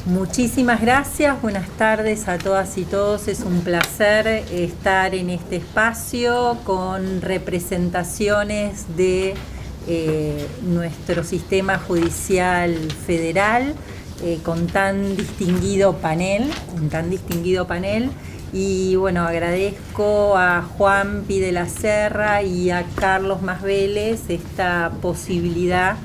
Muchísimas gracias, buenas tardes a todas y todos. Es un placer estar en este espacio con representaciones de nuestro sistema judicial federal, con tan distinguido panel. Y bueno, agradezco a Juan Pi de la Serra y a Carlos Masvélez esta posibilidad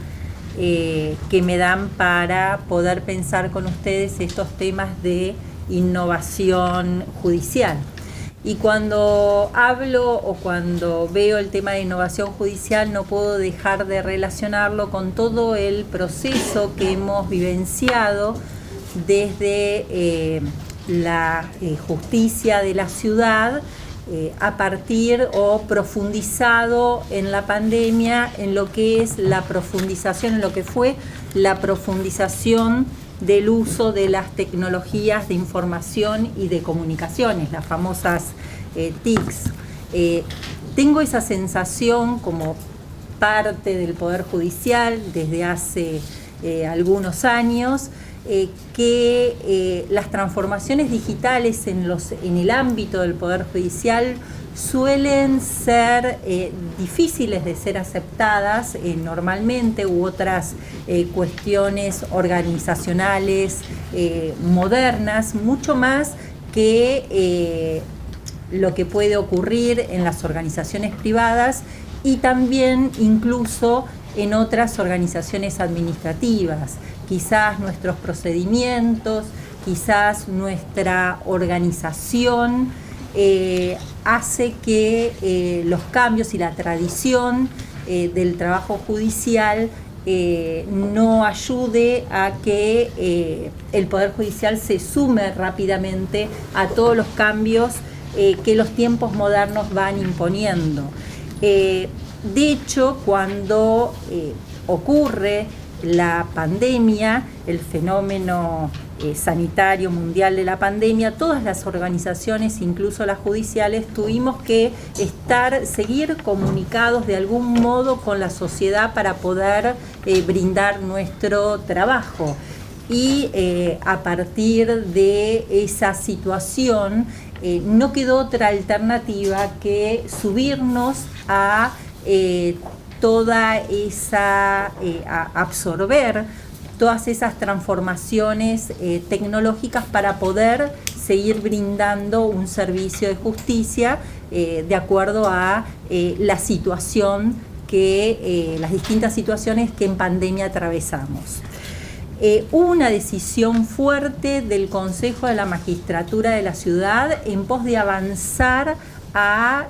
que me dan para poder pensar con ustedes estos temas de innovación judicial. Y cuando hablo o cuando veo el tema de innovación judicial, no puedo dejar de relacionarlo con todo el proceso que hemos vivenciado desde la justicia de la ciudad, a partir o profundizado en la pandemia en lo que es la profundización, en lo que fue la profundización del uso de las tecnologías de información y de comunicaciones, las famosas TICs. Tengo esa sensación como parte del Poder Judicial desde hace algunos años, que las transformaciones digitales en el ámbito del Poder Judicial suelen ser difíciles de ser aceptadas normalmente, u otras cuestiones organizacionales modernas, mucho más que lo que puede ocurrir en las organizaciones privadas y también incluso en otras organizaciones administrativas. Quizás nuestros procedimientos, quizás nuestra organización hace que los cambios y la tradición del trabajo judicial no ayude a que el Poder Judicial se sume rápidamente a todos los cambios que los tiempos modernos van imponiendo. De hecho, cuando ocurre la pandemia, el fenómeno sanitario mundial de la pandemia, todas las organizaciones, incluso las judiciales, tuvimos que seguir comunicados de algún modo con la sociedad para poder brindar nuestro trabajo. Y a partir de esa situación no quedó otra alternativa que subirnos a absorber todas esas transformaciones tecnológicas para poder seguir brindando un servicio de justicia de acuerdo a la situación las distintas situaciones que en pandemia atravesamos. Hubo una decisión fuerte del Consejo de la Magistratura de la Ciudad en pos de avanzar a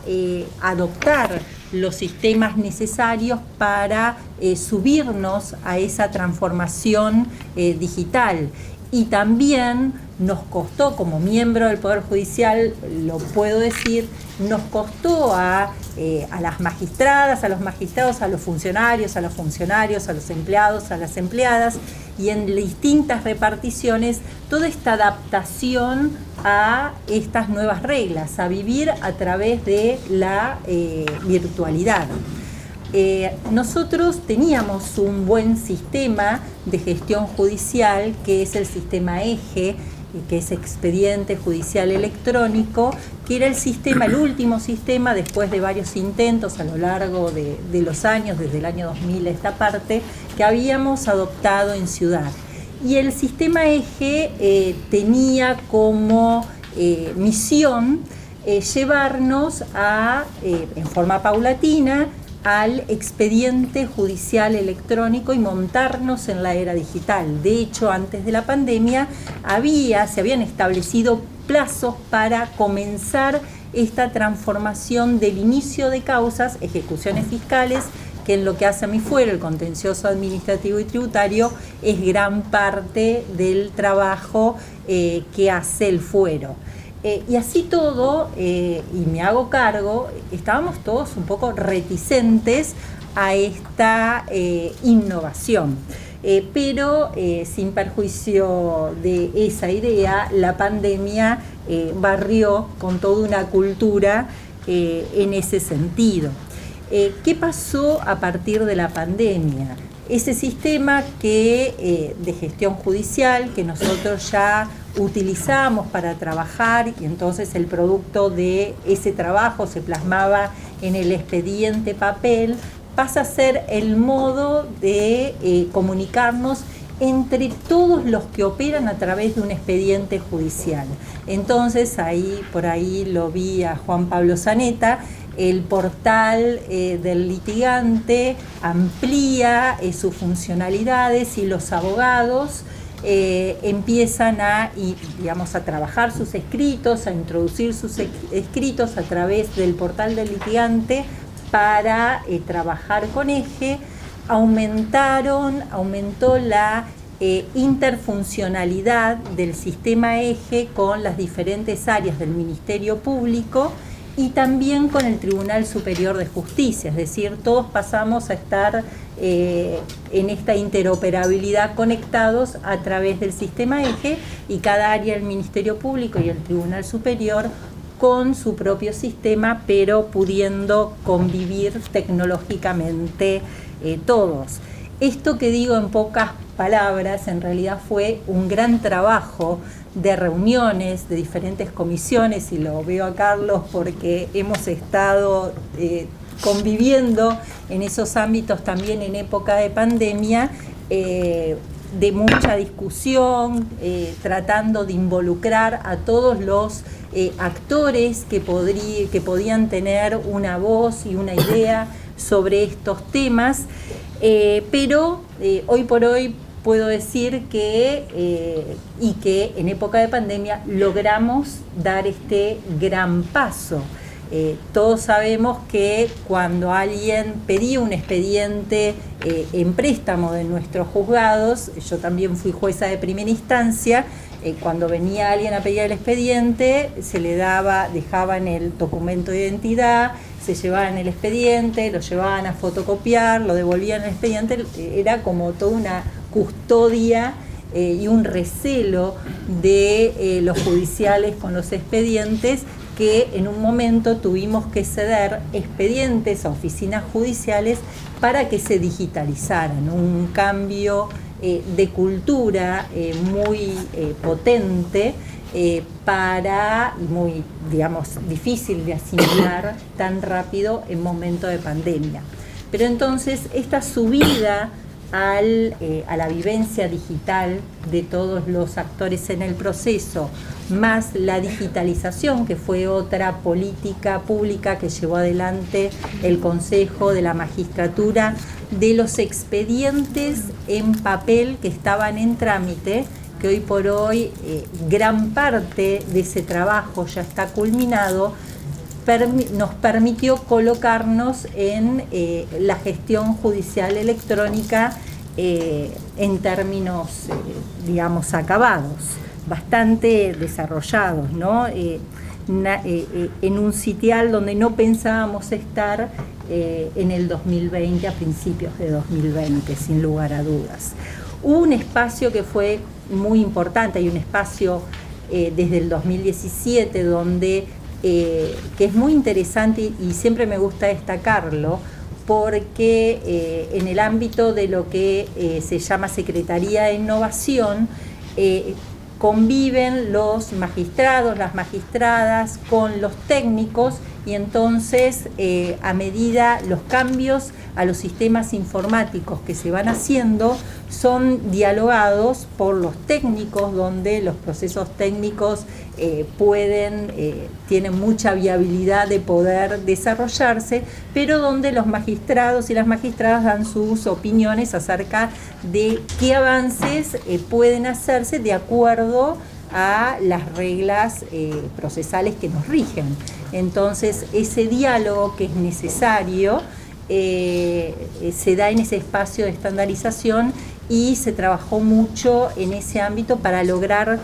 adoptar los sistemas necesarios para subirnos a esa transformación digital. Y también nos costó, como miembro del Poder Judicial, lo puedo decir, nos costó a las magistradas, a los magistrados, a los funcionarios, a los empleados, a las empleadas, y en distintas reparticiones, toda esta adaptación a estas nuevas reglas, a vivir a través de la virtualidad. Nosotros teníamos un buen sistema de gestión judicial, que es el sistema EJE, que es Expediente Judicial Electrónico, que era el último sistema después de varios intentos a lo largo de los años, desde el año 2000 a esta parte, que habíamos adoptado en Ciudad. Y el sistema EJE tenía como misión llevarnos en forma paulatina al expediente judicial electrónico y montarnos en la era digital. De hecho, antes de la pandemia se habían establecido plazos para comenzar esta transformación del inicio de causas, ejecuciones fiscales, que en lo que hace a mi fuero, el contencioso administrativo y tributario, es gran parte del trabajo que hace el fuero. Y así todo, y me hago cargo, estábamos todos un poco reticentes a esta innovación. Pero sin perjuicio de esa idea, la pandemia barrió con toda una cultura en ese sentido. ¿Qué pasó a partir de la pandemia? Ese sistema de gestión judicial que nosotros ya utilizamos para trabajar, y entonces el producto de ese trabajo se plasmaba en el expediente papel, pasa a ser el modo de comunicarnos entre todos los que operan a través de un expediente judicial. Entonces por ahí lo vi a Juan Pablo Zaneta. El portal del litigante amplía sus funcionalidades y los abogados empiezan a trabajar sus escritos, a introducir sus escritos a través del portal del litigante para trabajar con eje. Aumentó la interfuncionalidad del sistema eje con las diferentes áreas del Ministerio Público y también con el Tribunal Superior de Justicia, es decir, todos pasamos a estar en esta interoperabilidad conectados a través del sistema eje, y cada área del Ministerio Público y el Tribunal Superior con su propio sistema, pero pudiendo convivir tecnológicamente todos. Esto que digo en pocas palabras, en realidad fue un gran trabajo de reuniones de diferentes comisiones, y lo veo a Carlos porque hemos estado conviviendo en esos ámbitos también en época de pandemia, de mucha discusión, tratando de involucrar a todos los actores que podían tener una voz y una idea sobre estos temas, pero hoy por hoy puedo decir que en época de pandemia logramos dar este gran paso. Todos sabemos que cuando alguien pedía un expediente en préstamo de nuestros juzgados, yo también fui jueza de primera instancia, cuando venía alguien a pedir el expediente, se le dejaban el documento de identidad, se llevaban el expediente, lo llevaban a fotocopiar, lo devolvían el expediente, era como toda una custodia y un recelo de los judiciales con los expedientes, que en un momento tuvimos que ceder expedientes a oficinas judiciales para que se digitalizaran, un cambio de cultura muy potente, muy, difícil de asimilar tan rápido en momento de pandemia. Pero entonces esta subida a la vivencia digital de todos los actores en el proceso, más la digitalización, que fue otra política pública que llevó adelante el Consejo de la Magistratura, de los expedientes en papel que estaban en trámite, que hoy por hoy gran parte de ese trabajo ya está culminado, nos permitió colocarnos en la gestión judicial electrónica en términos, acabados, bastante desarrollados, ¿no? En un sitial donde no pensábamos estar en el 2020, a principios de 2020, sin lugar a dudas. Hubo un espacio que fue muy importante, hay un espacio desde el 2017 donde que es muy interesante y siempre me gusta destacarlo, porque en el ámbito de lo que se llama Secretaría de Innovación, conviven los magistrados, las magistradas con los técnicos, y entonces a medida los cambios a los sistemas informáticos que se van haciendo son dialogados por los técnicos, donde los procesos técnicos tienen mucha viabilidad de poder desarrollarse, pero donde los magistrados y las magistradas dan sus opiniones acerca de qué avances pueden hacerse de acuerdo a las reglas procesales que nos rigen. Entonces, ese diálogo que es necesario se da en ese espacio de estandarización, y se trabajó mucho en ese ámbito para lograr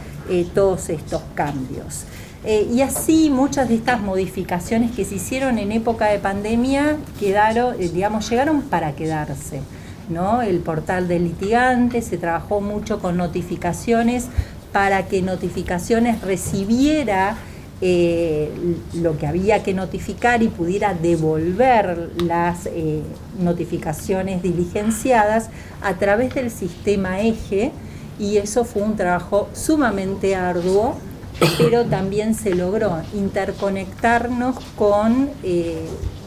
todos estos cambios. Y así muchas de estas modificaciones que se hicieron en época de pandemia llegaron para quedarse, ¿no? El portal del litigante, se trabajó mucho con notificaciones para que notificaciones recibiera lo que había que notificar y pudiera devolver las notificaciones diligenciadas a través del sistema EGE, y eso fue un trabajo sumamente arduo, pero también se logró interconectarnos con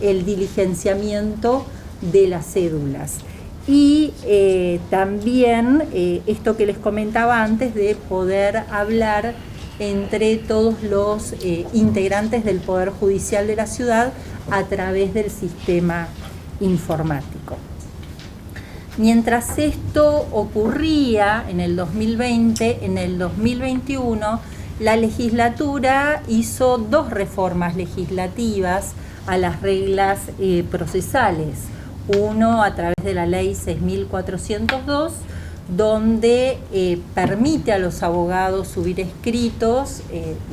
el diligenciamiento de las cédulas. Y también esto que les comentaba antes, de poder hablar entre todos los integrantes del Poder Judicial de la ciudad a través del sistema informático. Mientras esto ocurría en el 2020, en el 2021, la legislatura hizo 2 reformas legislativas a las reglas procesales. Uno a través de la ley 6.402, donde permite a los abogados subir escritos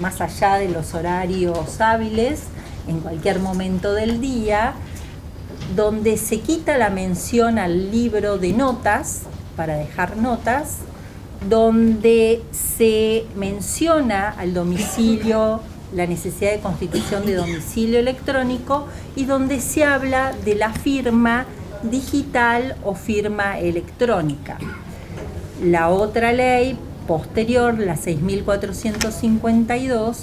más allá de los horarios hábiles, en cualquier momento del día, donde se quita la mención al libro de notas para dejar notas, donde se menciona al domicilio, la necesidad de constitución de domicilio electrónico, y donde se habla de la firma digital o firma electrónica. La otra ley posterior, la 6.452,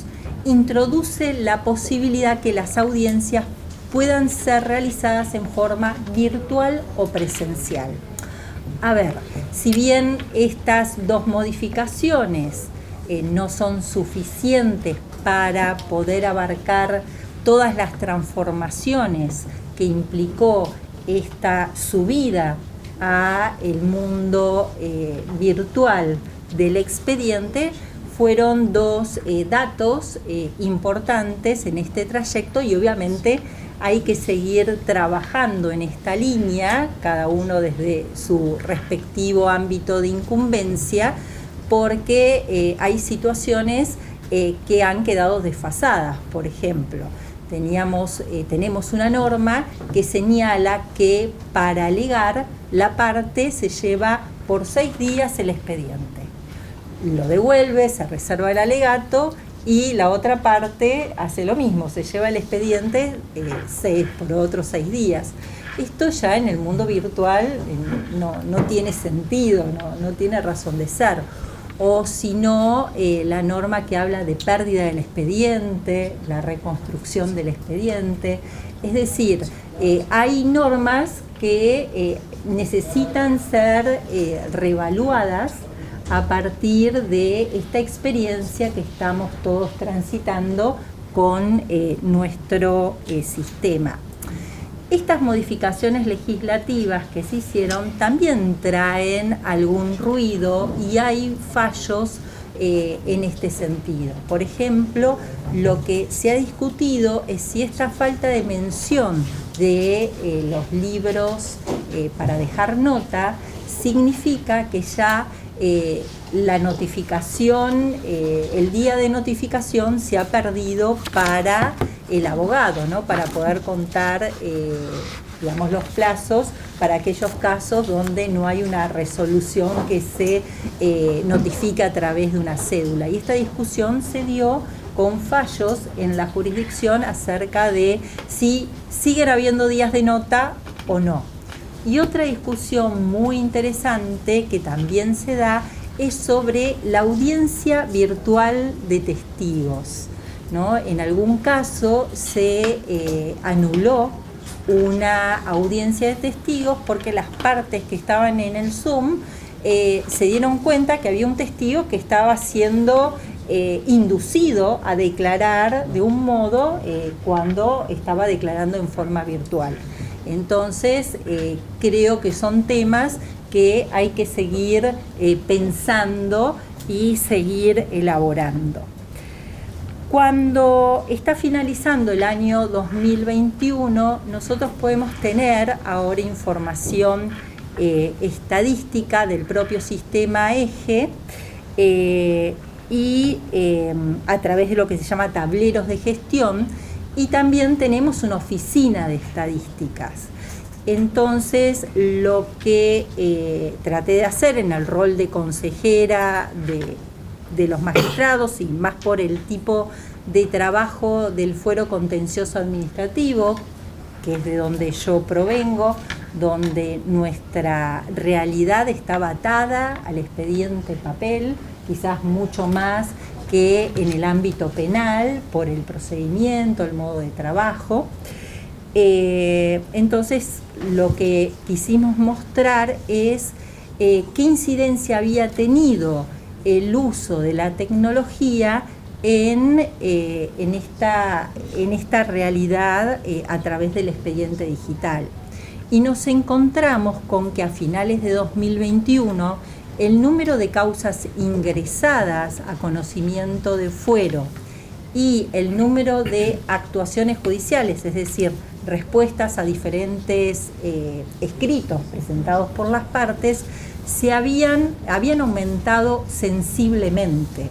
introduce la posibilidad que las audiencias puedan ser realizadas en forma virtual o presencial. A ver, si bien estas 2 modificaciones no son suficientes para poder abarcar todas las transformaciones que implicó esta subida a el mundo virtual del expediente, fueron 2 datos importantes en este trayecto, y obviamente hay que seguir trabajando en esta línea, cada uno desde su respectivo ámbito de incumbencia, porque hay situaciones que han quedado desfasadas. Por ejemplo, tenemos una norma que señala que para alegar la parte se lleva por 6 días el expediente. Lo devuelve, se reserva el alegato, y la otra parte hace lo mismo, se lleva el expediente por otros 6 días. Esto ya en el mundo virtual no tiene sentido, no tiene razón de ser. O si no, la norma que habla de pérdida del expediente, la reconstrucción del expediente. Es decir, hay normas que necesitan ser reevaluadas a partir de esta experiencia que estamos todos transitando con nuestro sistema. Estas modificaciones legislativas que se hicieron también traen algún ruido, y hay fallos en este sentido. Por ejemplo, lo que se ha discutido es si esta falta de mención de los libros para dejar nota significa que ya la notificación, el día de notificación se ha perdido para el abogado, ¿no? Para poder contar, digamos, los plazos para aquellos casos donde no hay una resolución que se notifique a través de una cédula. Y esta discusión se dio con fallos en la jurisdicción acerca de si siguen habiendo días de nota o no. Y otra discusión muy interesante que también se da es sobre la audiencia virtual de testigos, ¿no? En algún caso se anuló una audiencia de testigos porque las partes que estaban en el Zoom se dieron cuenta que había un testigo que estaba siendo inducido a declarar de un modo cuando estaba declarando en forma virtual. Entonces, creo que son temas que hay que seguir pensando y seguir elaborando. Cuando está finalizando el año 2021, nosotros podemos tener ahora información estadística del propio sistema EGE y a través de lo que se llama tableros de gestión, y también tenemos una oficina de estadísticas. Entonces, lo que traté de hacer en el rol de consejera de los magistrados y más por el tipo de trabajo del fuero contencioso administrativo, que es de donde yo provengo, donde nuestra realidad estaba atada al expediente papel, quizás mucho más que en el ámbito penal, por el procedimiento, el modo de trabajo. Entonces, lo que quisimos mostrar es qué incidencia había tenido el uso de la tecnología en esta realidad a través del expediente digital. Y nos encontramos con que a finales de 2021 el número de causas ingresadas a conocimiento de fuero y el número de actuaciones judiciales, es decir, respuestas a diferentes escritos presentados por las partes, habían aumentado sensiblemente.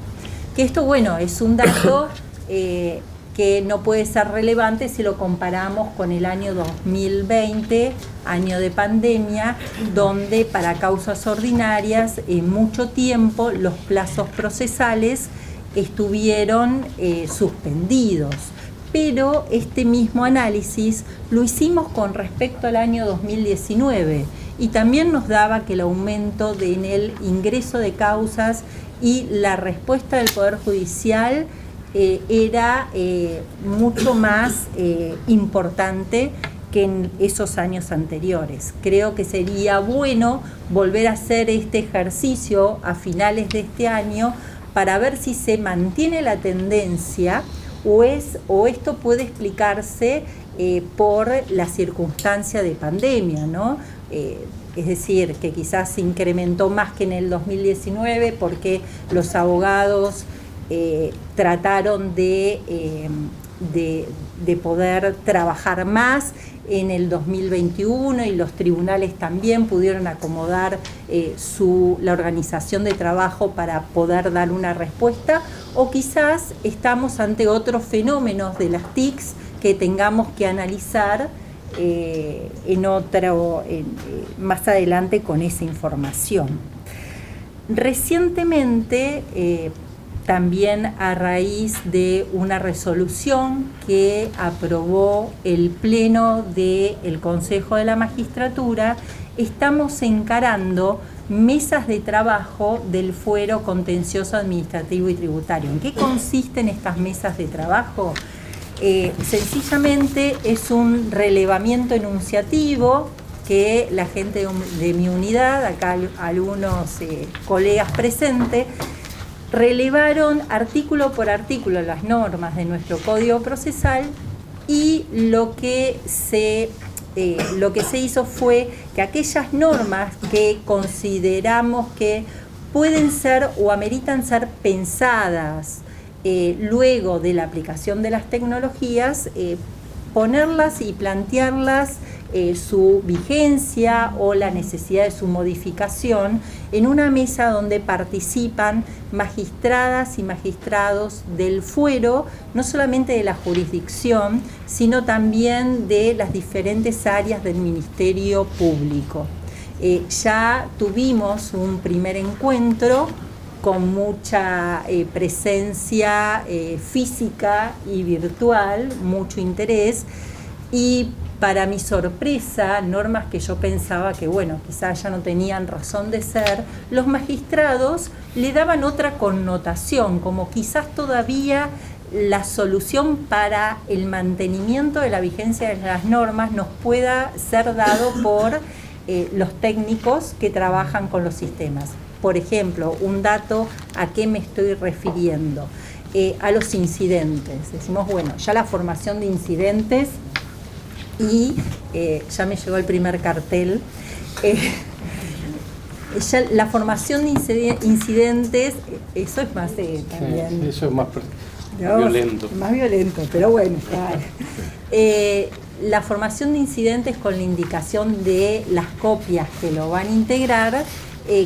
Que esto, bueno, es un dato que no puede ser relevante si lo comparamos con el año 2020, año de pandemia, donde para causas ordinarias en mucho tiempo los plazos procesales estuvieron suspendidos. Pero este mismo análisis lo hicimos con respecto al año 2019 y también nos daba que el aumento en el ingreso de causas y la respuesta del Poder Judicial era mucho más importante que en esos años anteriores. Creo que sería bueno volver a hacer este ejercicio a finales de este año para ver si se mantiene la tendencia o esto puede explicarse por la circunstancia de pandemia, ¿no? Es decir, que quizás se incrementó más que en el 2019 porque los abogados trataron de poder trabajar más en el 2021 y los tribunales también pudieron acomodar la organización de trabajo para poder dar una respuesta, o quizás estamos ante otros fenómenos de las TICs que tengamos que analizar más adelante con esa información. Recientemente, también a raíz de una resolución que aprobó el Pleno del Consejo de la Magistratura, estamos encarando mesas de trabajo del fuero contencioso administrativo y tributario. ¿En qué consisten estas mesas de trabajo? Sencillamente es un relevamiento enunciativo que la gente de mi unidad, acá algunos colegas presentes, relevaron artículo por artículo las normas de nuestro Código Procesal y lo que se hizo fue que aquellas normas que consideramos que pueden ser o ameritan ser pensadas luego de la aplicación de las tecnologías, ponerlas y plantearlas su vigencia o la necesidad de su modificación en una mesa donde participan magistradas y magistrados del fuero, no solamente de la jurisdicción, sino también de las diferentes áreas del Ministerio Público. Ya tuvimos un primer encuentro con mucha presencia física y virtual, mucho interés, y para mi sorpresa, normas que yo pensaba que, bueno, quizás ya no tenían razón de ser, los magistrados le daban otra connotación, como quizás todavía la solución para el mantenimiento de la vigencia de las normas nos pueda ser dado por los técnicos que trabajan con los sistemas. Por ejemplo, un dato a qué me estoy refiriendo, a los incidentes. Decimos, bueno, ya la formación de incidentes y ya me llegó el primer cartel. Ya la formación de incidentes, eso es más también. Sí, eso es más violento. Más violento, pero bueno. La formación de incidentes con la indicación de las copias que lo van a integrar,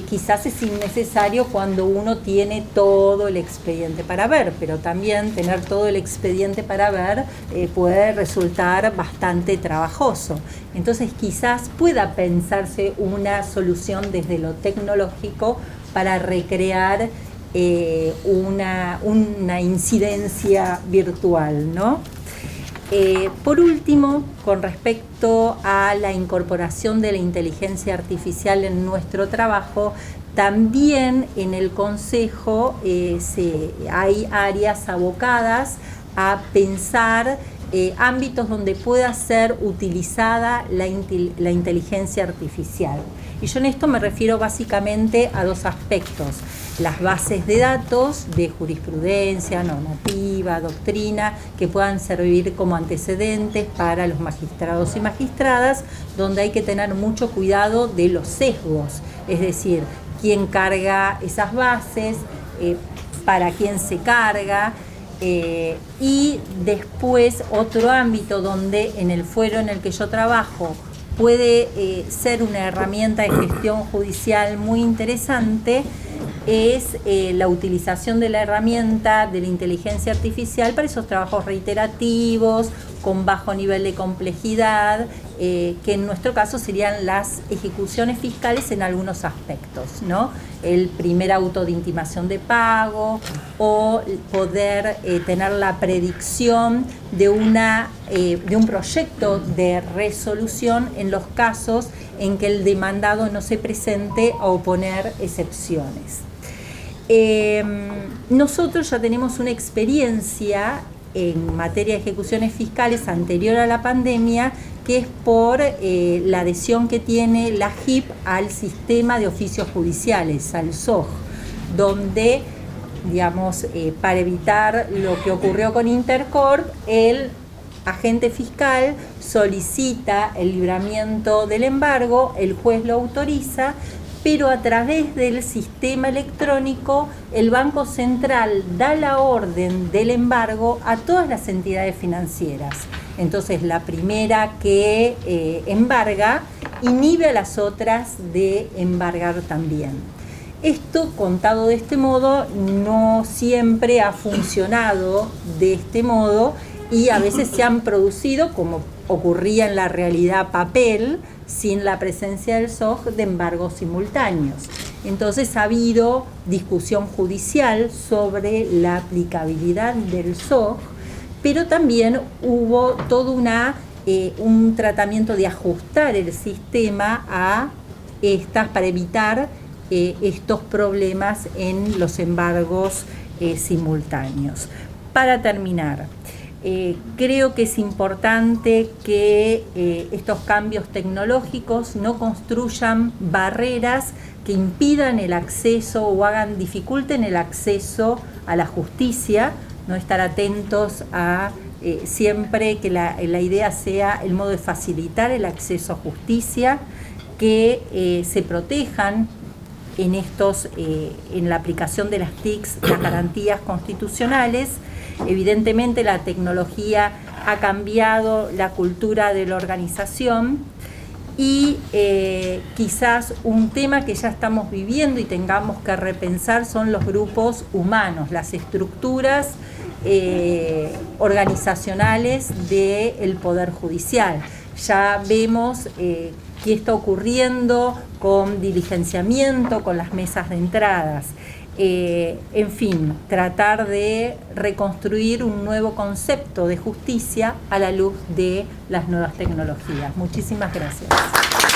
quizás es innecesario cuando uno tiene todo el expediente para ver, pero también tener todo el expediente para ver puede resultar bastante trabajoso. Entonces quizás pueda pensarse una solución desde lo tecnológico para recrear una incidencia virtual, ¿no? Por último, con respecto a la incorporación de la inteligencia artificial en nuestro trabajo, también en el Consejo hay áreas abocadas a pensar ámbitos donde pueda ser utilizada la inteligencia artificial. Y yo en esto me refiero básicamente a dos aspectos: las bases de datos de jurisprudencia, normativa, doctrina, que puedan servir como antecedentes para los magistrados y magistradas, donde hay que tener mucho cuidado de los sesgos, es decir, quién carga esas bases, para quién se carga. Y después otro ámbito donde en el fuero en el que yo trabajo puede ser una herramienta de gestión judicial muy interesante, es la utilización de la herramienta de la inteligencia artificial para esos trabajos reiterativos, con bajo nivel de complejidad, que en nuestro caso serían las ejecuciones fiscales en algunos aspectos, ¿no? El primer auto de intimación de pago, o poder tener la predicción de un proyecto de resolución en los casos en que el demandado no se presente a oponer excepciones. Nosotros ya tenemos una experiencia en materia de ejecuciones fiscales anterior a la pandemia, que es por la adhesión que tiene la JIP al sistema de oficios judiciales, al SOJ, donde, digamos, para evitar lo que ocurrió con Intercorp, el agente fiscal solicita el libramiento del embargo, el juez lo autoriza, pero a través del sistema electrónico el Banco Central da la orden del embargo a todas las entidades financieras. Entonces la primera que embarga inhibe a las otras de embargar también. Esto, contado de este modo, no siempre ha funcionado de este modo, y a veces se han producido, como ocurría en la realidad papel, sin la presencia del SOJ, de embargos simultáneos. Entonces ha habido discusión judicial sobre la aplicabilidad del SOJ, pero también hubo todo un tratamiento de ajustar el sistema a para evitar estos problemas en los embargos simultáneos. Para terminar, creo que es importante que estos cambios tecnológicos no construyan barreras que impidan el acceso o dificulten el acceso a la justicia, no estar atentos a siempre que la idea sea el modo de facilitar el acceso a justicia, que se protejan en la aplicación de las TICs las garantías constitucionales. Evidentemente la tecnología ha cambiado la cultura de la organización, y quizás un tema que ya estamos viviendo y tengamos que repensar son los grupos humanos, las estructuras organizacionales del Poder Judicial. Ya vemos qué está ocurriendo con diligenciamiento, con las mesas de entradas. En fin, tratar de reconstruir un nuevo concepto de justicia a la luz de las nuevas tecnologías. Muchísimas gracias.